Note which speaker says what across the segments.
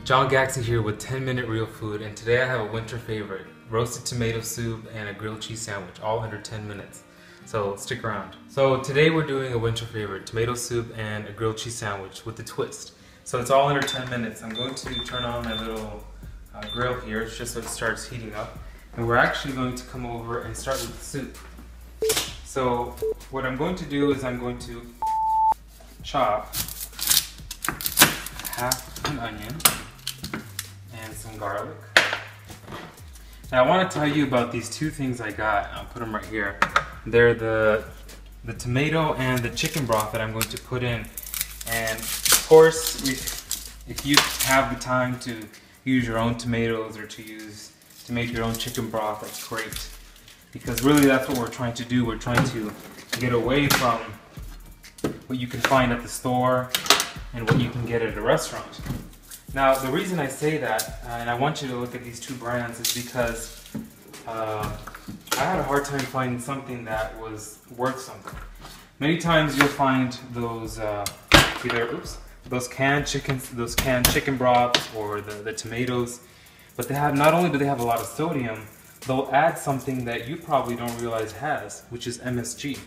Speaker 1: John Gaxi here with 10-minute real food, and today I have a winter favorite, roasted tomato soup and a grilled cheese sandwich, all under 10 minutes. So stick around. So today we're doing a winter favorite, tomato soup and a grilled cheese sandwich with a twist. So it's all under 10 minutes. I'm going to turn on my little grill here just so it starts heating up. And we're actually going to come over and start with the soup. So what I'm going to do is I'm going to chop half an onion and some garlic. Now I want to tell you about these two things I got. I'll put them right here. They're the tomato and the chicken broth that I'm going to put in. And of course, if you have the time to use your own tomatoes or to make your own chicken broth, that's great. Because really that's what we're trying to do. We're trying to get away from what you can find at the store and what you can get at a restaurant. Now, the reason I say that, and I want you to look at these two brands, is because I had a hard time finding something that was worth something. Many times you'll find those those canned chicken broths or the tomatoes, but they have, not only do they have a lot of sodium, they'll add something that you probably don't realize has, which is MSG.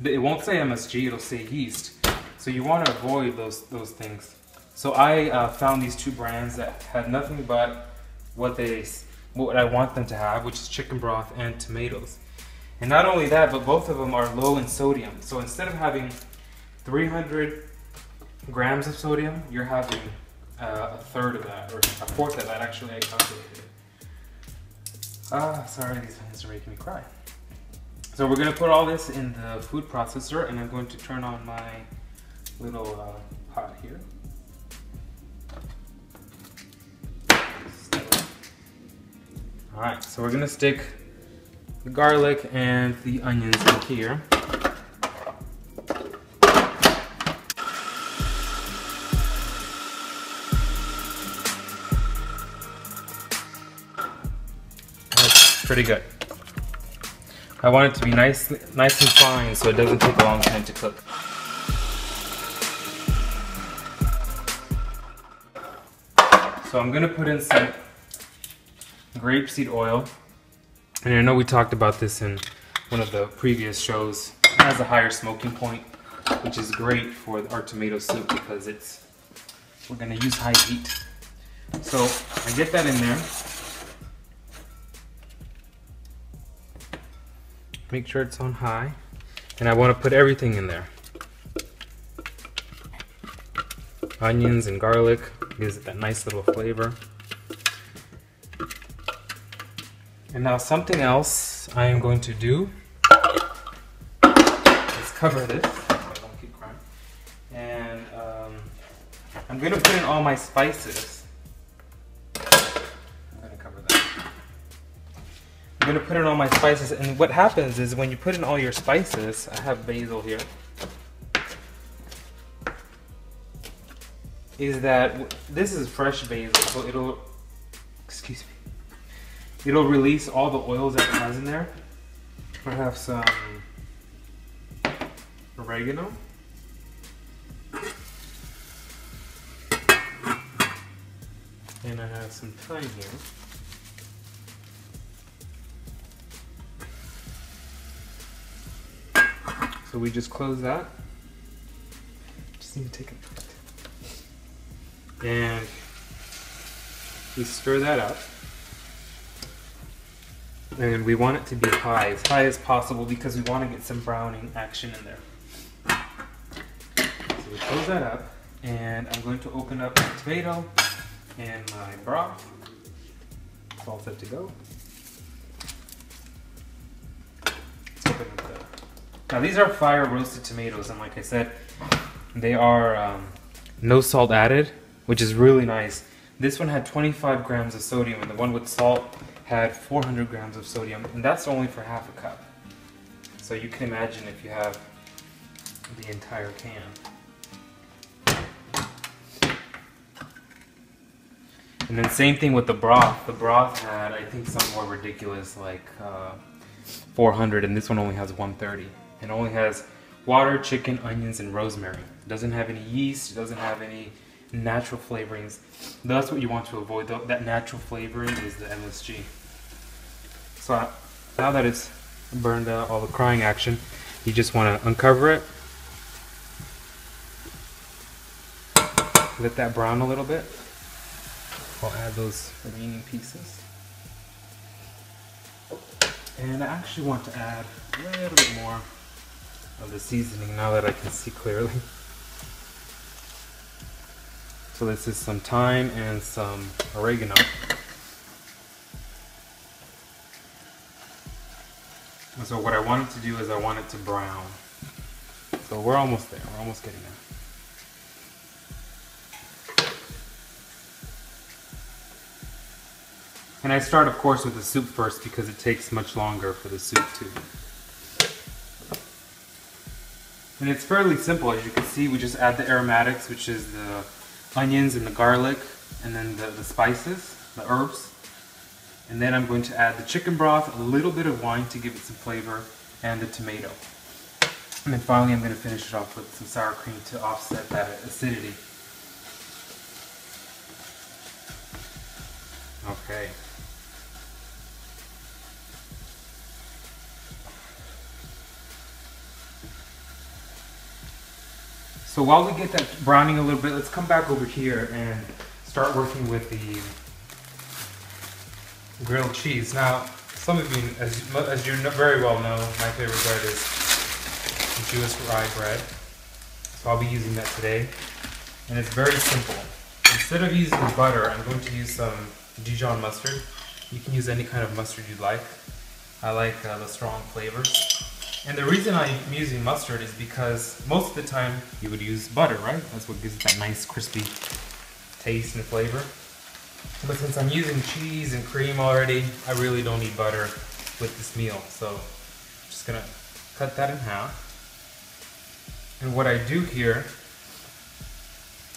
Speaker 1: It won't say MSG, it'll say yeast. So you want to avoid those things. So I found these two brands that had nothing but what I want them to have, which is chicken broth and tomatoes. And not only that, but both of them are low in sodium. So instead of having 300 grams of sodium, you're having a third of that, or a fourth of that. Actually, I calculated it. Sorry, these onions are making me cry. So we're going to put all this in the food processor, and I'm going to turn on my little pot here. Alright, so we're going to stick the garlic and the onions in here. That's pretty good. I want it to be nice and fine so it doesn't take a long time to cook. So I'm going to put in some grapeseed oil, and I know we talked about this in one of the previous shows. It has a higher smoking point, which is great for our tomato soup because we're going to use high heat. So I get that in there. Make sure it's on high, and I want to put everything in there. Onions and garlic gives it that nice little flavor. And now something else I am going to do is cover this so I don't keep crying. And I'm going to put in all my spices. I'm going to cover that. I'm going to put in all my spices, and what happens is when you put in all your spices, I have basil here, is that this is fresh basil, so it'll release all the oils that it has in there. I have some oregano. And I have some thyme here. So we just close that. Just need to take a bite. And we stir that up. And we want it to be as high as possible, because we want to get some browning action in there. So we close that up, and I'm going to open up my tomato and my broth. It's all set to go. Let's open up now these are fire roasted tomatoes, and like I said, they are no salt added, which is really nice. This one had 25 grams of sodium, and the one with salt had 400 grams of sodium, and that's only for half a cup. So you can imagine if you have the entire can. And then same thing with the broth. The broth had, I think, some more ridiculous, like 400, and this one only has 130. It only has water, chicken, onions, and rosemary. It doesn't have any yeast, it doesn't have any natural flavorings. That's what you want to avoid. That natural flavoring is the MSG. So now that it's burned out all the crying action, you just want to uncover it. Let that brown a little bit. I'll add those remaining pieces. And I actually want to add a little bit more of the seasoning now that I can see clearly. So this is some thyme and some oregano. And so what I want it to do is I want it to brown. So we're almost there. We're almost getting there. And I start, of course, with the soup first because it takes much longer for the soup to. And it's fairly simple. As you can see, we just add the aromatics, which is the onions and the garlic, and then the spices, the herbs. And then I'm going to add the chicken broth, a little bit of wine to give it some flavor, and the tomato. And then finally I'm going to finish it off with some sour cream to offset that acidity. Okay. So while we get that browning a little bit, let's come back over here and start working with the grilled cheese. Now, some of you, as you very well know, my favorite bread is Jewish rye bread. So I'll be using that today. And it's very simple. Instead of using butter, I'm going to use some Dijon mustard. You can use any kind of mustard you like. I like the strong flavors. And the reason I'm using mustard is because most of the time you would use butter, right? That's what gives it that nice crispy taste and flavor. But since I'm using cheese and cream already, I really don't need butter with this meal. So I'm just gonna cut that in half. And what I do here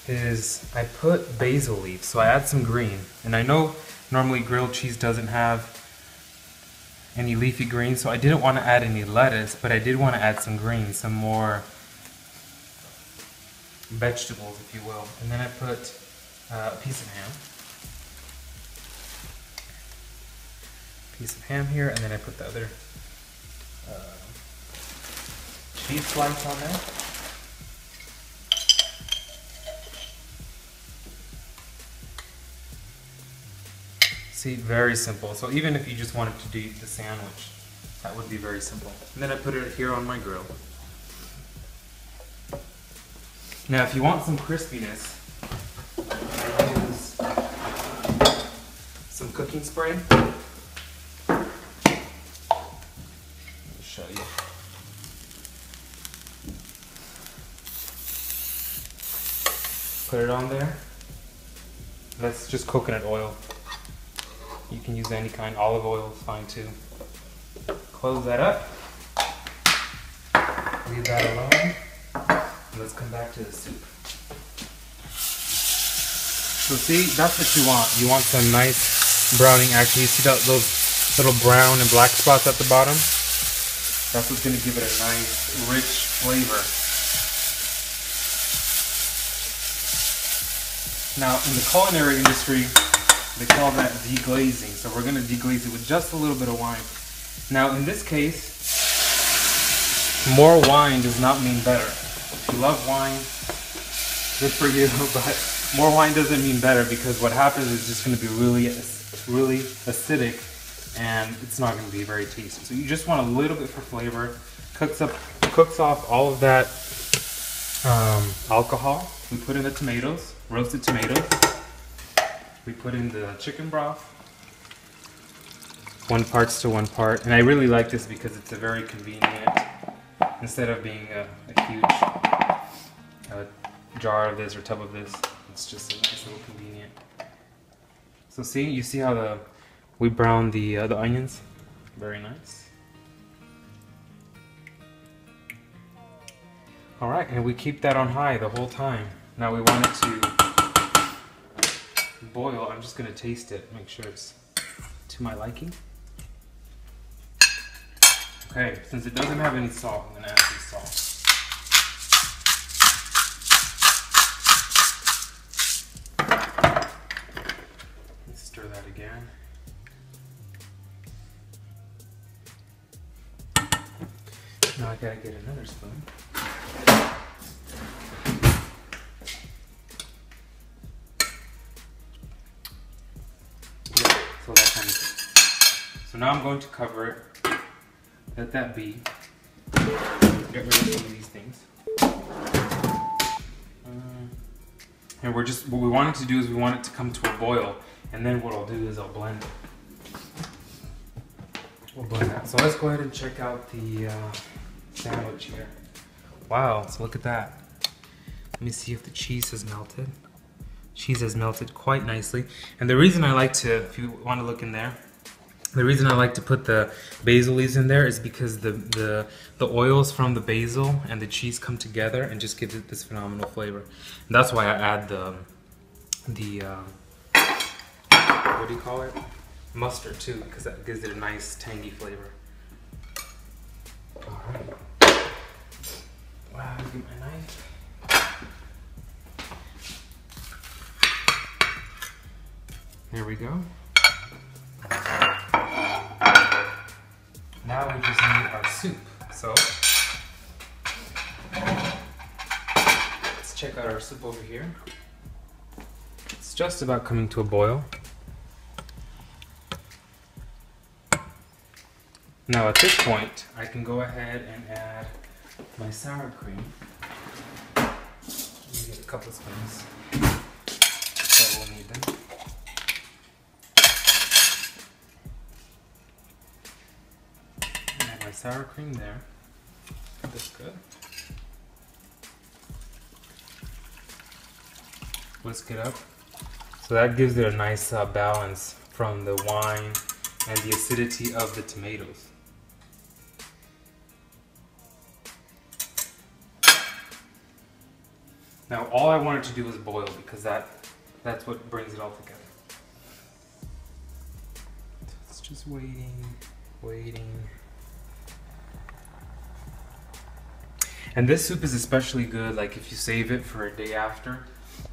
Speaker 1: is I put basil leaves. So I add some green. And I know normally grilled cheese doesn't have any leafy greens, so I didn't want to add any lettuce, but I did want to add some greens, some more vegetables, if you will. And then I put a piece of ham here, and then I put the other cheese slice on there. See, very simple. So even if you just wanted to do the sandwich, that would be very simple. And then I put it here on my grill. Now if you want some crispiness, I use some cooking spray. Let me show you. Put it on there. That's just coconut oil. You can use any kind, olive oil is fine too. Close that up. Leave that alone. And let's come back to the soup. So see, that's what you want. You want some nice browning action. You see those little brown and black spots at the bottom? That's what's going to give it a nice, rich flavor. Now, in the culinary industry, they call that deglazing. So we're going to deglaze it with just a little bit of wine. Now in this case, more wine does not mean better. If you love wine, good for you, but more wine doesn't mean better, because what happens is just going to be really acidic and it's not going to be very tasty. So you just want a little bit for flavor. Cooks off all of that alcohol. We put in the tomatoes, roasted tomatoes. We put in the chicken broth, 1 part to 1 part, and I really like this because it's a very convenient, instead of being a huge jar of this or tub of this, it's just a nice little convenient. So see, you see how we browned the onions? Very nice. Alright, and we keep that on high the whole time. Now we want it to boil. I'm just going to taste it, make sure it's to my liking. Okay, since it doesn't have any salt, I'm going to add some salt. that again. Now I gotta get another spoon. Yeah, so that kind of thing. So now I'm going to cover it. Let that be. Get rid of some of these things. And we're just, what we want it to do is we want it to come to a boil. And then what I'll do is I'll blend it. We'll blend that. So let's go ahead and check out the sandwich here. Wow, so look at that. Let me see if the cheese has melted. Cheese has melted quite nicely. And the reason I like to, if you want to look in there, the reason I like to put the basil leaves in there is because the oils from the basil and the cheese come together and just give it this phenomenal flavor. And that's why I add the what do you call it? Mustard too, because that gives it a nice tangy flavor. Alright. Wow, get my knife. There we go. Now we just need our soup. So let's check out our soup over here. It's just about coming to a boil. Now at this point, I can go ahead and add my sour cream. Let me get a couple of spoons. So we'll need them. Add my sour cream there. That's good. Whisk it up. So that gives it a nice balance from the wine and the acidity of the tomatoes. Now all I wanted to do was boil because that's what brings it all together. So it's just waiting. And this soup is especially good like if you save it for a day after.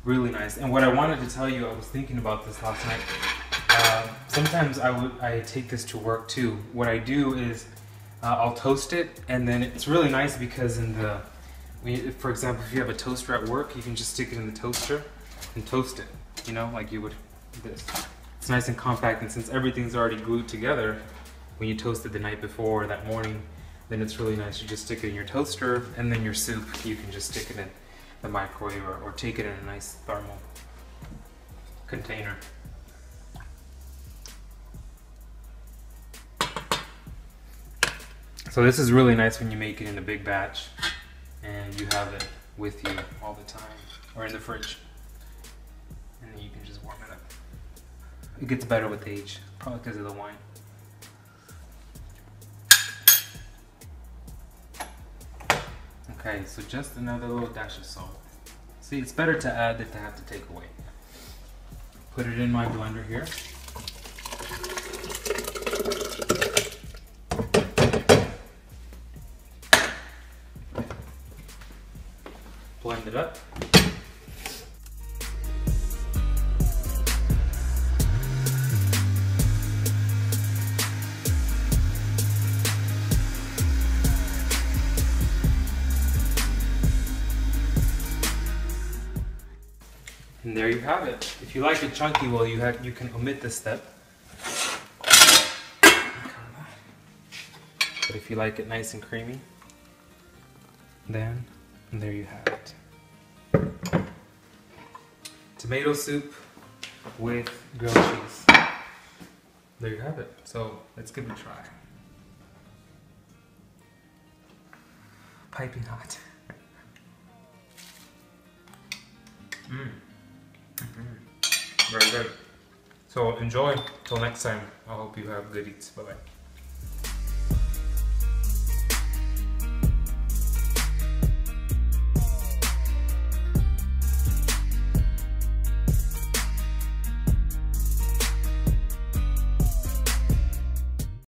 Speaker 1: Really nice. And what I wanted to tell you, I was thinking about this last night. Sometimes I take this to work too. What I do is I'll toast it, and then it's really nice because for example, if you have a toaster at work, you can just stick it in the toaster and toast it, you know, like you would this. It's nice and compact, and since everything's already glued together, when you toast it the night before or that morning, then it's really nice. You just stick it in your toaster, and then your soup, you can just stick it in the microwave or take it in a nice thermal container. So this is really nice when you make it in a big batch and you have it with you all the time, or in the fridge, and then you can just warm it up. It gets better with age, probably because of the wine. Okay, so just another little dash of salt. See, it's better to add than to have to take away. Put it in my blender here. Blend it up. And there you have it. If you like it chunky, well, you can omit this step. But if you like it nice and creamy, then there you have it. Tomato soup with grilled cheese. There you have it. So let's give it a try. Piping hot. Very good. So enjoy. Till next time. I hope you have good eats. Bye bye.